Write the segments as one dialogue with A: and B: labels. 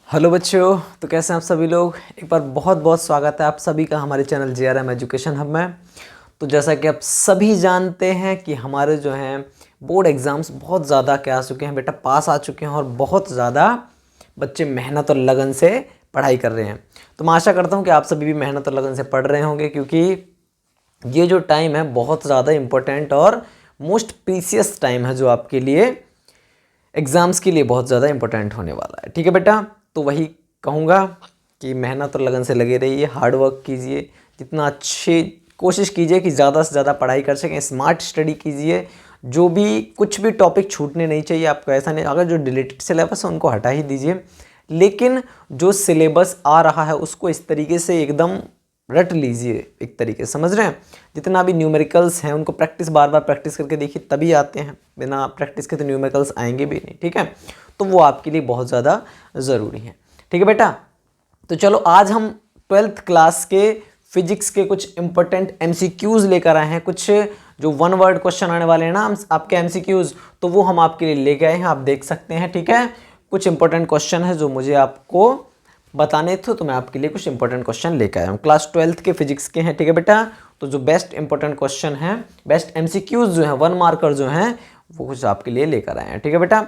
A: Hello बच्चों, तो कैसे हैं आप सभी लोग। एक बार बहुत बहुत स्वागत है आप सभी का हमारे चैनल JRM एजुकेशन हब में। तो जैसा कि आप सभी जानते हैं कि हमारे जो हैं बोर्ड एग्ज़ाम्स बहुत ज़्यादा क्या आ चुके हैं बेटा, पास आ चुके हैं और बहुत ज़्यादा बच्चे मेहनत और लगन से पढ़ाई कर रहे हैं। तो मैं आशा करता हूँ कि आप सभी भी मेहनत और लगन से पढ़ रहे होंगे, क्योंकि ये जो टाइम है बहुत ज़्यादा इम्पोर्टेंट और मोस्ट प्रीसियस टाइम है जो आपके लिए एग्ज़ाम्स के लिए बहुत ज़्यादा इंपॉर्टेंट होने वाला है। ठीक है बेटा, तो वही कहूँगा कि मेहनत और लगन से लगे रहिए, हार्ड वर्क कीजिए, जितना अच्छी कोशिश कीजिए कि ज़्यादा से ज़्यादा पढ़ाई कर सकें, स्मार्ट स्टडी कीजिए। जो भी कुछ भी टॉपिक छूटने नहीं चाहिए आपको, ऐसा नहीं अगर जो डिलीटेड सिलेबस है उनको हटा ही दीजिए, लेकिन जो सिलेबस आ रहा है उसको इस तरीके से एकदम रट लीजिए, एक तरीके से समझ रहे हैं। जितना भी न्यूमेरिकल्स हैं उनको बार बार प्रैक्टिस करके देखिए, तभी आते हैं। बिना प्रैक्टिस के तो न्यूमेरिकल्स आएंगे भी नहीं। ठीक है, तो वो आपके लिए बहुत ज़्यादा ज़रूरी है। ठीक है बेटा, तो चलो आज हम 12th क्लास के फिजिक्स के कुछ इंपॉर्टेंट MCQs लेकर आए हैं। कुछ जो वन वर्ड क्वेश्चन आने वाले हैं ना आपके MCQs, तो वो हम आपके लिए लेके आए हैं, आप देख सकते हैं। ठीक है, कुछ इंपॉर्टेंट क्वेश्चन है जो मुझे आपको बताने थे, तो मैं आपके लिए कुछ इंपॉर्टेंट क्वेश्चन लेकर आया हूँ। क्लास 12th के फिजिक्स के हैं। ठीक है बेटा, तो जो बेस्ट इंपॉर्टेंट क्वेश्चन हैं, बेस्ट MCQs जो हैं, 1 मार्कर जो हैं, वो कुछ आपके लिए लेकर आए हैं। ठीक है बेटा,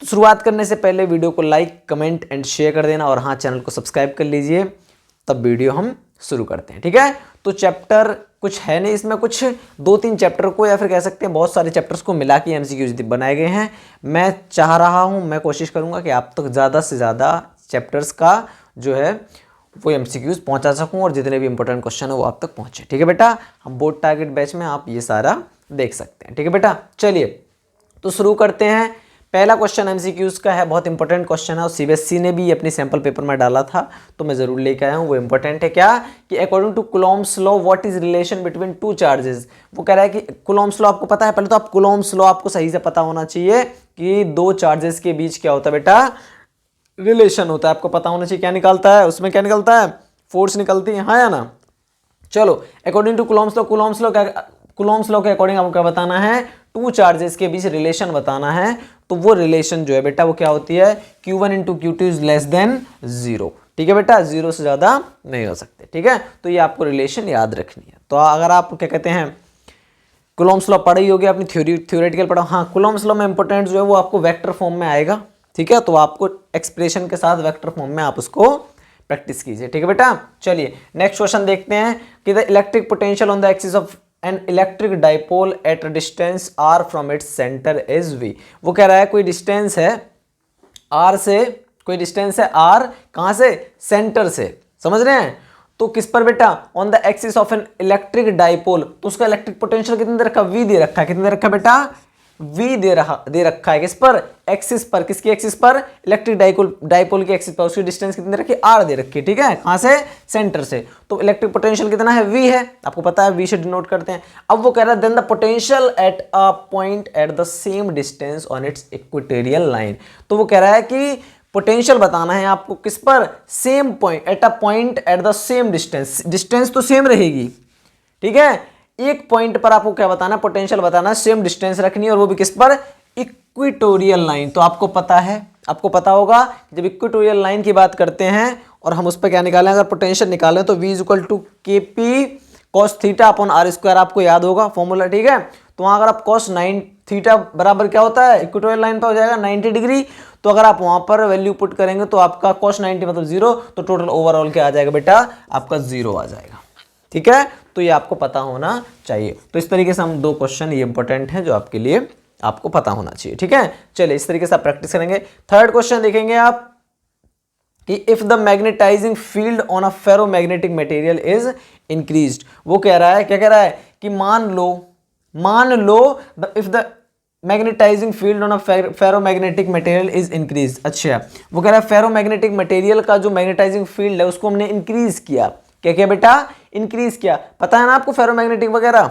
A: तो शुरुआत करने से पहले वीडियो को लाइक, कमेंट एंड शेयर कर देना, और हाँ, चैनल को सब्सक्राइब कर लीजिए। तब वीडियो हम शुरू करते हैं। ठीक है, तो चैप्टर कुछ है नहीं इसमें, कुछ 2-3 चैप्टर को या फिर कह सकते हैं बहुत सारे चैप्टर्स को मिला के MCQs बनाए गए हैं। मैं चाह रहा हूँ, मैं कोशिश करूँगा कि आप तक ज़्यादा से ज़्यादा चैप्टर्स का जो है वो MCQs पहुंचा सकूं, और जितने भी इंपॉर्टेंट क्वेश्चन है वो आप तक पहुंचे। ठीक है बेटा, हम बोर्ड टारगेट बैच में आप ये सारा देख सकते हैं। ठीक है बेटा, चलिए तो शुरू करते हैं। पहला क्वेश्चन MCQs का है, बहुत इंपॉर्टेंट क्वेश्चन है, और CBSE ने भी अपनी सैंपल पेपर में डाला था, तो मैं जरूर लेकर आया हूँ। वो इंपॉर्टेंट है क्या कि according to Coulomb's law what is relation between two charges. वो कह रहा है कि कुलॉम्स लॉ आपको पता है, पहले तो आप कुलॉम्स लॉ आपको सही से पता होना चाहिए कि दो चार्जेस के बीच क्या होता है बेटा, रिलेशन होता है। आपको पता होना चाहिए क्या निकलता है, उसमें क्या निकलता है, फोर्स निकलती है, हाँ या ना। चलो, according to Coulomb's law, Coulomb's law के अकॉर्डिंग आपको क्या बताना है, टू चार्जेस के बीच रिलेशन बताना है। तो वो रिलेशन जो है बेटा वो क्या होती है, Q1 × Q2 is less than 0। ठीक है बेटा, 0 से ज्यादा नहीं हो सकते। ठीक है, तो ये आपको रिलेशन याद रखनी है। तो अगर आप क्या कहते हैं कुलॉम्स लॉ पढ़ी होगी अपनी, थ्योरेटिकल पढ़ा, हाँ, कुलॉम्स लॉ में इंपॉर्टेंट जो है वो आपको वेक्टर फॉर्म में आएगा। ठीक है, तो आपको एक्सप्रेशन के साथ वेक्टर फॉर्म में आप उसको प्रैक्टिस कीजिए। ठीक है बेटा, चलिए नेक्स्ट क्वेश्चन देखते हैं कि the electric potential on the axis of an electric dipole at distance r from its centre is v। वो कह रहा है कोई डिस्टेंस है r से, कोई डिस्टेंस है r कहां से, सेंटर से, समझ रहे हैं। तो किस पर बेटा, on the axis of an electric dipole, तो उसका इलेक्ट्रिक पोटेंशियल कितने दे रखा, v दे रखा है। कितने दे रखा बेटा, v दे रखा है। किस पर, एक्सिस पर, किसकी एक्सिस पर, इलेक्ट्रिक डाइपोल की एक्सिस पर। उसकी डिस्टेंस कितनी रखी, r दे रखी है। ठीक है, कहां से, सेंटर से। तो इलेक्ट्रिक पोटेंशियल कितना है, v है, आपको पता है, v से डिनोट करते हैं। अब वो कह रहा है then the potential at a point at the same distance on its equatorial line. तो वो कह रहा है कि पोटेंशियल बताना है आपको किस पर, same point, eight a point at the same distance. Distance तो सेम रहेगी, ठीक है, एक पॉइंट पर आपको क्या बताना, पोटेंशियल बताना, सेम डिस्टेंस रखनी है, और वो भी किस पर, इक्वेटोरियल लाइन। तो आपको पता है, आपको पता होगा जब इक्वेटोरियल लाइन की बात करते हैं और हम उस पर क्या निकालें, अगर पोटेंशियल निकालें तो V = KP cos theta upon r², आपको याद होगा फॉर्मूला। ठीक है, तो वहां अगर आप cos 9 थीटा बराबर क्या होता है, इक्वेटोरियल लाइन पर हो जाएगा 90 डिग्री। तो अगर आप वहां पर वैल्यू पुट करेंगे तो आपका cos 90 मतलब 0, तो टोटल ओवरऑल क्या आ जाएगा बेटा, आपका 0 आ जाएगा। ठीक है, तो ये आपको पता होना चाहिए। तो इस तरीके से हम दो क्वेश्चन ये इंपॉर्टेंट हैं जो आपके लिए आपको पता होना चाहिए। ठीक है, चलिए इस तरीके से आप प्रैक्टिस करेंगे। थर्ड क्वेश्चन देखेंगे आप कि if the magnetising field on a ferromagnetic material is increased. वो कह रहा है, क्या कह रहा है कि मान लो if the magnetising field on a ferromagnetic material is increase. अच्छा, वो कह रहा है फेरोमैग्नेटिक मटेरियल का जो मैग्नेटाइजिंग फील्ड है उसको हमने इंक्रीज किया। क्या किया बेटा, इंक्रीज किया। पता है ना आपको फेरोमैग्नेटिक वगैरह।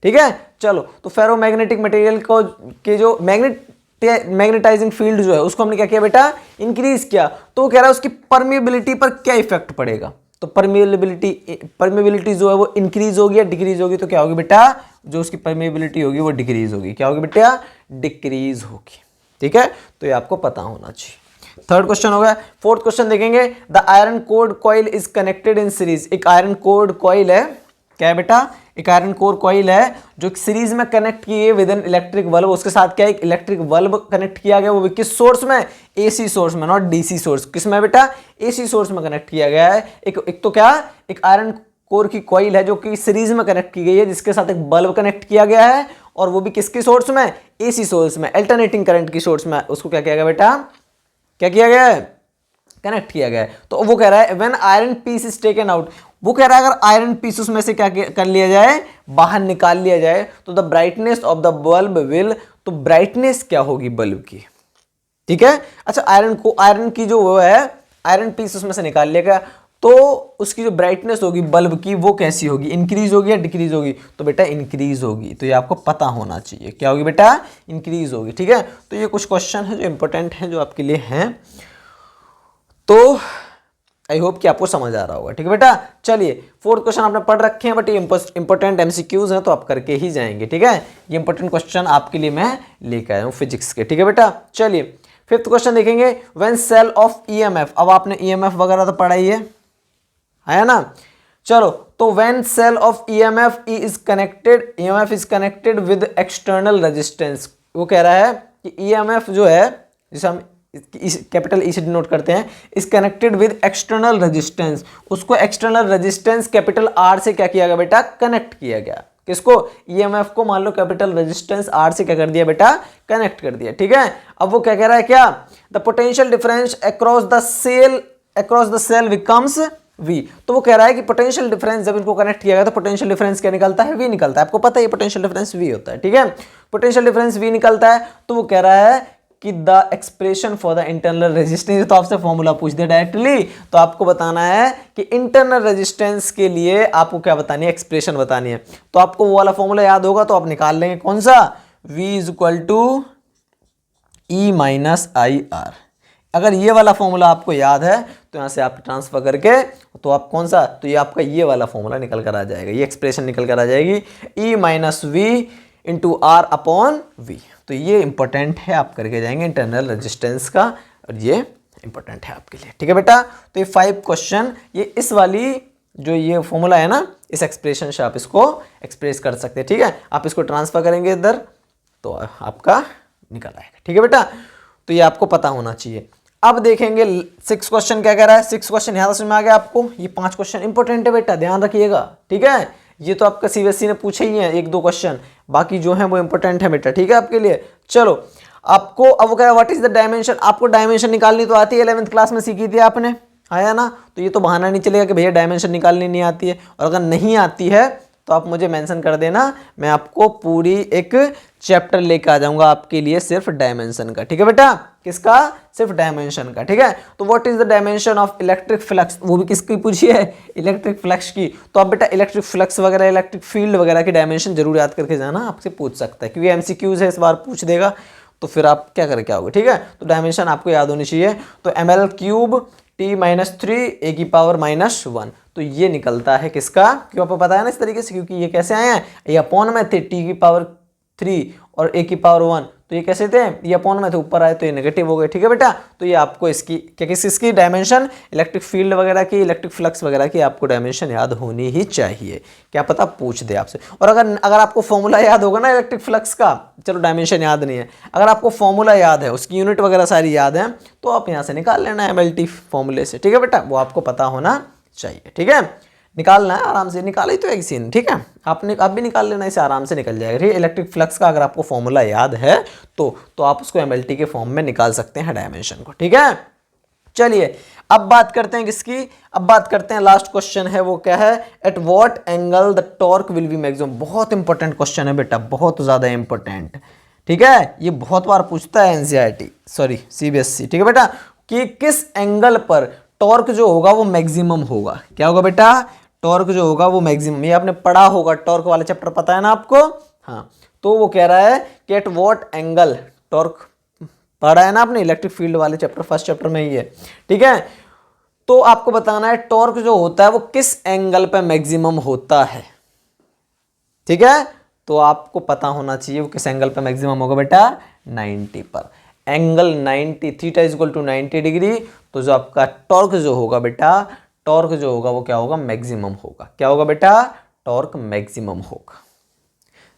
A: ठीक है, चलो, तो फेरोमैग्नेटिक मटेरियल को के जो मैग्नेटाइजिंग फील्ड जो है उसको हमने क्या किया बेटा, इंक्रीज किया। तो कह रहा है उसकी परमिएबिलिटी पर क्या इफेक्ट पड़ेगा। तो परमिएबिलिटी जो है वो इंक्रीज होगी या डिक्रीज होगी, तो क्या होगी बेटा, जो उसकी परमिएबिलिटी होगी वो डिक्रीज होगी। क्या होगी बेटा, डिक्रीज होगी। ठीक है, तो ये आपको पता होना चाहिए। थर्ड क्वेश्चन हो गया। फोर्थ क्वेश्चन देखेंगे, the iron core coil is connected in series. एक आयरन कोर कॉइल है, क्या है बेटा, एक आयरन कोर कॉइल है जो सीरीज में कनेक्ट की है विद एन इलेक्ट्रिक बल्ब। उसके साथ क्या, एक इलेक्ट्रिक बल्ब कनेक्ट किया गया, वो भी किस सोर्स में, एसी सोर्स में, नॉट डीसी सोर्स। किस में बेटा, एसी सोर्स में कनेक्ट किया गया है। एक तो क्या, एक आयरन कोर की कॉइल है जो कि सीरीज में कनेक्ट की गई है, जिसके साथ एक बल्ब कनेक्ट किया गया है, और वो भी किसकी सोर्स में, एसी सोर्स में, अल्टरनेटिंग करंट की सोर्स में। उसको क्या किया गया बेटा, क्या किया गया है, कनेक्ट किया गया है। तो वो कह रहा है when iron piece is taken out, वो कह रहा है अगर आयरन पीस उसमें से क्या कर लिया जाए, बाहर निकाल लिया जाए, तो the brightness of the bulb will, तो ब्राइटनेस क्या होगी बल्ब की, ठीक है। अच्छा, आयरन की जो वो है, आयरन पीस उसमें से निकाल लिया गया, तो उसकी जो ब्राइटनेस होगी बल्ब की वो कैसी होगी, इंक्रीज होगी या डिक्रीज होगी, तो बेटा इंक्रीज होगी। तो ये आपको पता होना चाहिए, क्या होगी बेटा, इंक्रीज होगी, ठीक है। तो ये कुछ क्वेश्चन है जो इंपॉर्टेंट है, जो आपके लिए हैं, तो आई होप कि आपको समझ आ रहा होगा, ठीक है बेटा। चलिए, फोर्थ क्वेश्चन आपने पढ़ रखे हैं, बट ये इंपॉर्टेंट एमसीक्यूज हैं, तो आप करके ही जाएंगे, ठीक है। ये इंपॉर्टेंट क्वेश्चन आपके लिए मैं लेकर आया हूँ फिजिक्स के, ठीक है बेटा। चलिए, फिफ्थ क्वेश्चन देखेंगे, व्हेन सेल ऑफ ईएमएफ। अब आपने ईएमएफ वगैरह तो पढ़ा ही है ना। चलो, तो when cell of EMF is connected with external resistance. वो कह रहा है कि ईएमएफ जो है, जिसे हम कैपिटल ई से डिनोट करते हैं, is connected with external resistance. उसको एक्सटर्नल रेजिस्टेंस कैपिटल आर से क्या किया गया बेटा, कनेक्ट किया गया। किसको, ईएमएफ को मान लो कैपिटल रेजिस्टेंस आर से क्या कर दिया बेटा, कनेक्ट कर दिया, ठीक है। अब वो क्या कह रहा है, क्या, the potential difference across the cell becomes V। तो वो कह रहा है कि पोटेंशियल डिफरेंस जब इनको कनेक्ट किया गया तो पोटेंशियल डिफरेंस क्या निकलता है, V निकलता है। आपको पता है पोटेंशियल डिफरेंस V होता है, ठीक है। पोटेंशियल डिफरेंस V निकलता है, तो वो कह रहा है कि the expression for the internal resistance. तो आपसे फॉर्मूला पूछ दिया डायरेक्टली, तो आपको बताना है कि इंटरनल रेजिस्टेंस के लिए आपको क्या बतानी है, एक्सप्रेशन बतानी है। तो आपको वो वाला फॉर्मूला याद होगा, तो आप निकाल लेंगे, कौन सा, V is equal to E minus I R. अगर ये वाला फॉर्मूला आपको याद है, तो यहाँ से आप ट्रांसफर करके, तो आप कौन सा, तो ये आपका ये वाला फॉर्मूला निकल कर आ जाएगा, ये एक्सप्रेशन निकल कर आ जाएगी, E minus V into R upon V. तो ये इंपॉर्टेंट है, आप करके जाएंगे इंटरनल रेजिस्टेंस का, और ये इंपॉर्टेंट है आपके लिए, ठीक है बेटा। तो ये 5 क्वेश्चन, ये इस वाली जो ये फॉर्मूला है ना, इस एक्सप्रेशन से आप इसको एक्सप्रेस कर सकते हैं, ठीक है। आप इसको ट्रांसफर करेंगे इधर, तो आपका निकल आएगा, ठीक है बेटा। तो ये आपको पता होना चाहिए। अब देखेंगे 6 क्वेश्चन क्या कह रहा है। 6 क्वेश्चन यहाँ समझ में आ गया आपको। ये 5 क्वेश्चन इंपॉर्टेंट है बेटा, ध्यान रखिएगा, ठीक है। ये तो आपका सीबीएसई ने पूछे ही हैं 1-2 क्वेश्चन, बाकी जो है वो इंपॉर्टेंट है बेटा, ठीक है आपके लिए। चलो, आपको अब वो कह रहा है व्हाट इज द डायमेंशन। आपको डायमेंशन निकालनी तो आती है, 11th क्लास में सीखी थी आपने, आया ना। तो ये तो बहाना नहीं चलेगा कि भैया डायमेंशन निकालनी नहीं आती है, और अगर नहीं आती है तो आप मुझे मेंशन कर देना, मैं आपको पूरी एक चैप्टर लेकर आ जाऊंगा आपके लिए सिर्फ डायमेंशन का, ठीक है बेटा। किसका, सिर्फ डायमेंशन का, ठीक है। तो what is the dimension of electric flux, वो भी किसकी पूछी है, इलेक्ट्रिक फ्लक्स की। तो आप बेटा इलेक्ट्रिक फ्लक्स वगैरह, इलेक्ट्रिक फील्ड वगैरह की डायमेंशन जरूर याद करके जाना, आपसे पूछ सकता है, क्योंकि एमसीक्यूज है, इस बार पूछ देगा, तो फिर आप क्या करके आओगे, ठीक है। तो डायमेंशन आपको याद होनी चाहिए। तो ml cube t minus 3 a की पावर माइनस 1, तो ये निकलता है किसका, क्यों आपको पता है ना इस तरीके से, क्योंकि ये कैसे आए हैं, ये अपॉन में थे t की पावर 3 और a की पावर 1, तो ये कैसे थे, ये अपॉन में थे, ऊपर आए तो ये नेगेटिव हो गए, ठीक है बेटा। तो ये आपको इसकी क्या, किसकी डायमेंशन, इलेक्ट्रिक फील्ड वगैरह की, इलेक्ट्रिक फ्लक्स वगैरह की आपको डायमेंशन याद होनी ही चाहिए, क्या पता पूछ दे आपसे। और अगर आपको फॉर्मूला याद होगा ना इलेक्ट्रिक फ्लक्स का, चलो डायमेंशन याद नहीं है, अगर आपको फॉर्मूला याद है, उसकी यूनिट वगैरह सारी याद है, तो आप यहाँ से निकाल लेना MLT फॉर्मूले से, ठीक है बेटा, वो आपको पता होना चाहिए, ठीक है। निकालना है आराम से, निकाला ही तो एक सीन, ठीक है। आप भी निकाल लेना, इसे आराम से निकल जाएगा, ठीक है। इलेक्ट्रिक फ्लक्स का अगर आपको फॉर्मूला याद है तो आप उसको MLT के फॉर्म में निकाल सकते हैं डायमेंशन को, ठीक है। चलिए, अब बात करते हैं किसकी, अब बात करते हैं लास्ट क्वेश्चन है, वो क्या है, at what angle the torque will be maximum. बहुत इंपॉर्टेंट क्वेश्चन है बेटा, बहुत ज्यादा इंपॉर्टेंट, ठीक है। ये बहुत बार पूछता है NCERT, सॉरी CBSE, ठीक है बेटा, कि किस एंगल पर टॉर्क जो होगा वो मैक्सिमम होगा। क्या होगा बेटा, टॉर्क जो होगा वो मैक्सिमम, ये आपने पढ़ा होगा, टॉर्क वाला चैप्टर पता है ना आपको, हाँ। तो वो कह रहा है कि एट व्हाट एंगल, टॉर्क पढ़ा है ना आपने, इलेक्ट्रिक फील्ड वाले चैप्टर, फर्स्ट चैप्टर में ही है, ठीक है। तो आपको बताना है टॉर्क जो होता है वो किस एंगल पे मैक्सिमम होता है, ठीक है। तो आपको पता होना चाहिए वो किस एंगल पे मैक्सिमम होगा बेटा, 90 पर। Angle 90 theta is equal to 90 degree, तो जो आपका टॉर्क जो होगा बेटा, टॉर्क जो होगा वो क्या होगा, मैक्सिमम होगा। क्या होगा बेटा, टॉर्क मैक्सिमम होगा।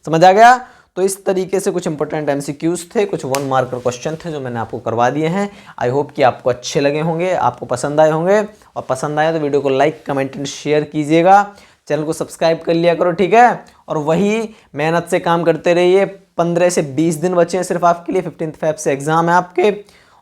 A: समझ आ गया। तो इस तरीके से कुछ इंपॉर्टेंट एमसीक्यूज थे, कुछ 1 मार्कर क्वेश्चन थे जो मैंने आपको करवा दिए हैं। आई होप कि आपको अच्छे लगे होंगे, आपको पसंद आए होंगे, और पसंद आए तो वीडियो को लाइक कमेंट एंड शेयर कीजिएगा। चैनल को सब्सक्राइब कर लिया करो, ठीक है। और वही मेहनत से काम करते रहिए। 15 से 20 दिन बचे हैं सिर्फ आपके लिए। 15 फेब से एग्जाम है आपके,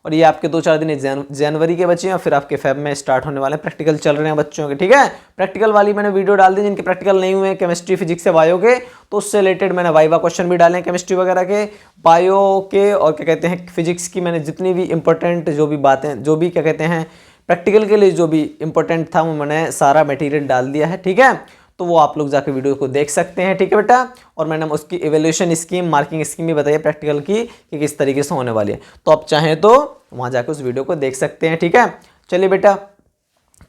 A: और ये आपके 2-4 दिन जनवरी के बचे हैं, और फिर आपके फेब में स्टार्ट होने वाले हैं। प्रैक्टिकल चल रहे हैं बच्चों के, ठीक है। प्रैक्टिकल वाली मैंने वीडियो डाल दी, जिनके प्रैक्टिकल नहीं हुए हैं केमिस्ट्री फिजिक्स से बायो के, तो उससे रिलेटेड मैंने वाइवा क्वेश्चन भी डाले हैं केमिस्ट्री वगैरह के, बायो के, और क्या कहते हैं फिजिक्स की। मैंने जितनी भी इंपॉर्टेंट जो भी बातें, जो भी क्या कहते हैं प्रैक्टिकल के लिए जो भी इंपॉर्टेंट था, वो मैंने सारा मटेरियल डाल दिया है, ठीक है। तो वो आप लोग जाकर वीडियो को देख सकते हैं, ठीक है बेटा। और मैंने उसकी इवैल्यूएशन स्कीम, मार्किंग स्कीम भी बताई है प्रैक्टिकल की कि किस तरीके से होने वाली है, तो आप चाहें तो वहां जाकर उस वीडियो को देख सकते हैं, ठीक है। चलिए बेटा,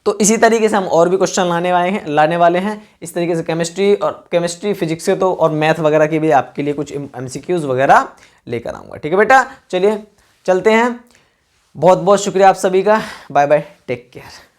A: तो इसी तरीके से हम और भी क्वेश्चन लाने वाले हैं इस तरीके से केमिस्ट्री फिजिक्स से, तो और मैथ वगैरह की भी आपके लिए कुछ एमसीक्यूज वगैरह लेकर आऊंगा, ठीक है बेटा। चलिए चलते हैं, बहुत बहुत शुक्रिया आप सभी का। Bye bye, take care.